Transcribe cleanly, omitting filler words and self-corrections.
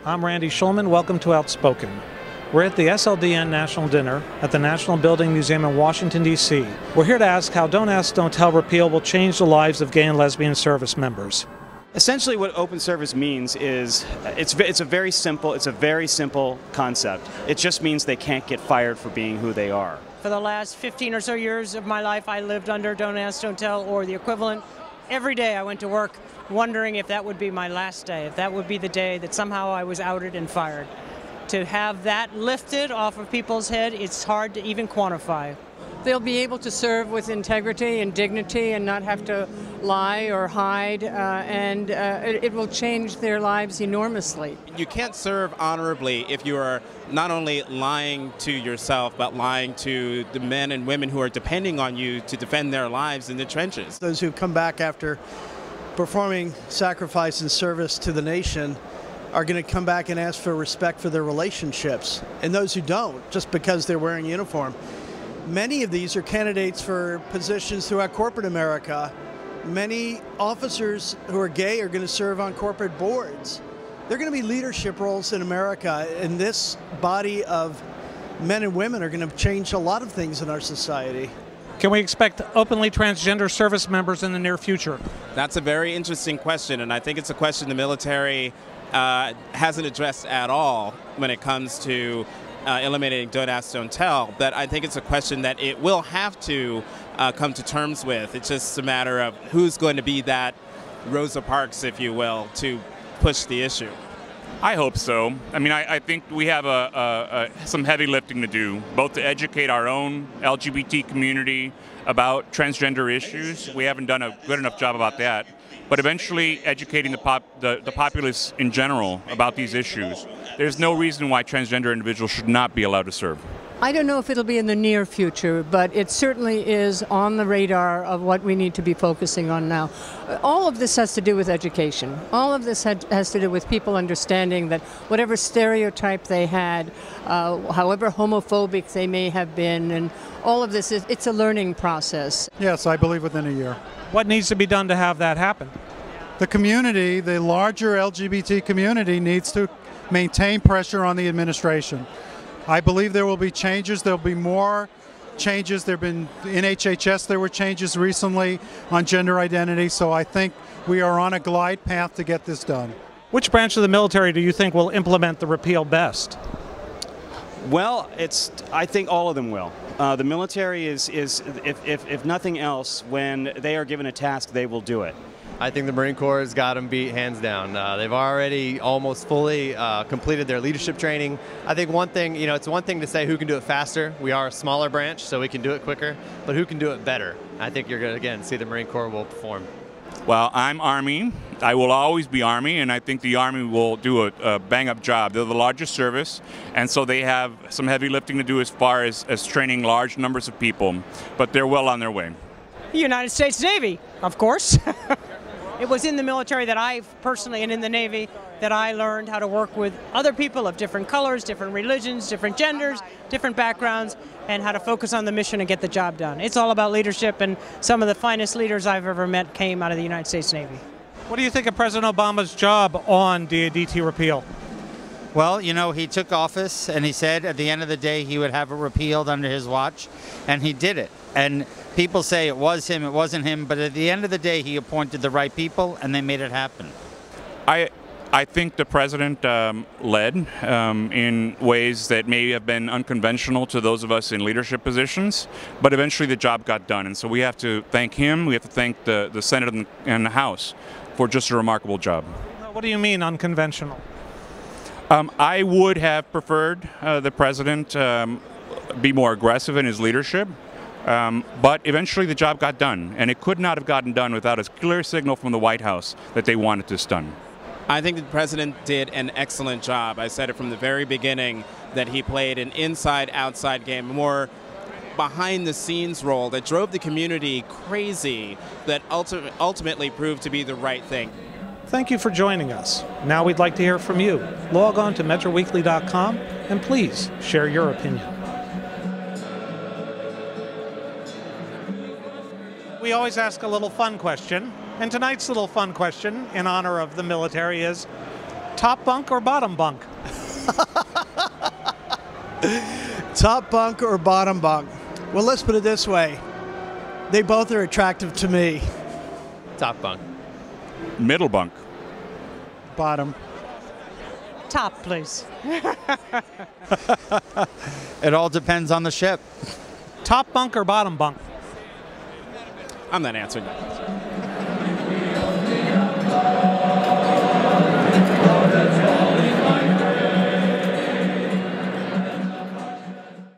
I'm Randy Shulman. Welcome to Outspoken. We're at the SLDN National Dinner at the National Building Museum in Washington, D.C. We're here to ask how Don't Ask, Don't Tell repeal will change the lives of gay and lesbian service members. Essentially what open service means is it's a very simple concept. It just means they can't get fired for being who they are. For the last 15 or so years of my life, I lived under Don't Ask, Don't Tell, or the equivalent. Every day I went to work wondering if that would be my last day, if that would be the day that somehow I was outed and fired. To have that lifted off of people's head, it's hard to even quantify. They'll be able to serve with integrity and dignity and not have to lie or hide, and it will change their lives enormously. You can't serve honorably if you are not only lying to yourself, but lying to the men and women who are depending on you to defend their lives in the trenches. Those who come back after performing sacrifice and service to the nation are going to come back and ask for respect for their relationships. And those who don't, just because they're wearing uniform. Many of these are candidates for positions throughout corporate America. Many officers who are gay are going to serve on corporate boards. They're going to be leadership roles in America, and this body of men and women are going to change a lot of things in our society. Can we expect openly transgender service members in the near future? That's a very interesting question, and I think it's a question the military hasn't addressed at all when it comes to eliminating Don't Ask, Don't Tell. But I think it's a question that it will have to come to terms with. It's just a matter of who's going to be that Rosa Parks, if you will, to push the issue. I hope so. I mean, I think we have some heavy lifting to do, both to educate our own LGBT community about transgender issues. We haven't done a good enough job about that. But eventually educating the populace in general about these issues. There's no reason why transgender individuals should not be allowed to serve. I don't know if it'll be in the near future, but it certainly is on the radar of what we need to be focusing on now. All of this has to do with education. All of this has to do with people understanding that whatever stereotype they had, however homophobic they may have been, and all of this, it's a learning process. Yes, I believe within a year. What needs to be done to have that happen? The community, the larger LGBT community, needs to maintain pressure on the administration. I believe there will be changes. There will be more changes. There have been, in HHS, there were changes recently on gender identity, so I think we are on a glide path to get this done. Which branch of the military do you think will implement the repeal best? Well, I think all of them will. The military is if nothing else, when they are given a task, they will do it. I think the Marine Corps has got them beat hands down. They've already almost fully completed their leadership training. I think one thing, it's one thing to say who can do it faster. We are a smaller branch, so we can do it quicker, but who can do it better? I think you're going to, again, see the Marine Corps will perform. Well, I'm Army. I will always be Army, and I think the Army will do a bang-up job. They're the largest service, and so they have some heavy lifting to do as far as training large numbers of people, but they're well on their way. The United States Navy, of course. It was in the military that I personally, and in the Navy, that I learned how to work with other people of different colors, different religions, different genders, different backgrounds, and how to focus on the mission and get the job done. It's all about leadership, and some of the finest leaders I've ever met came out of the United States Navy. What do you think of President Obama's job on DADT repeal? Well, he took office and he said at the end of the day he would have it repealed under his watch, and he did it. And people say it was him, it wasn't him, but at the end of the day he appointed the right people and they made it happen. I think the president led in ways that may have been unconventional to those of us in leadership positions, but eventually the job got done. And so we have to thank him, we have to thank the Senate and the House for just a remarkable job. What do you mean unconventional? I would have preferred the president be more aggressive in his leadership, but eventually the job got done, and it could not have gotten done without a clear signal from the White House that they wanted this done. I think the president did an excellent job. I said it from the very beginning that he played an inside-outside game, more behind-the-scenes role that drove the community crazy, that ultimately proved to be the right thing. Thank you for joining us. Now we'd like to hear from you. Log on to MetroWeekly.com and please share your opinion. We always ask a little fun question, and tonight's little fun question in honor of the military is, Top bunk or bottom bunk? Top bunk or bottom bunk? Well, let's put it this way. They both are attractive to me. Top bunk. Middle bunk. Bottom. Top, please. It all depends on the ship. Top bunk or bottom bunk? I'm not answering that question.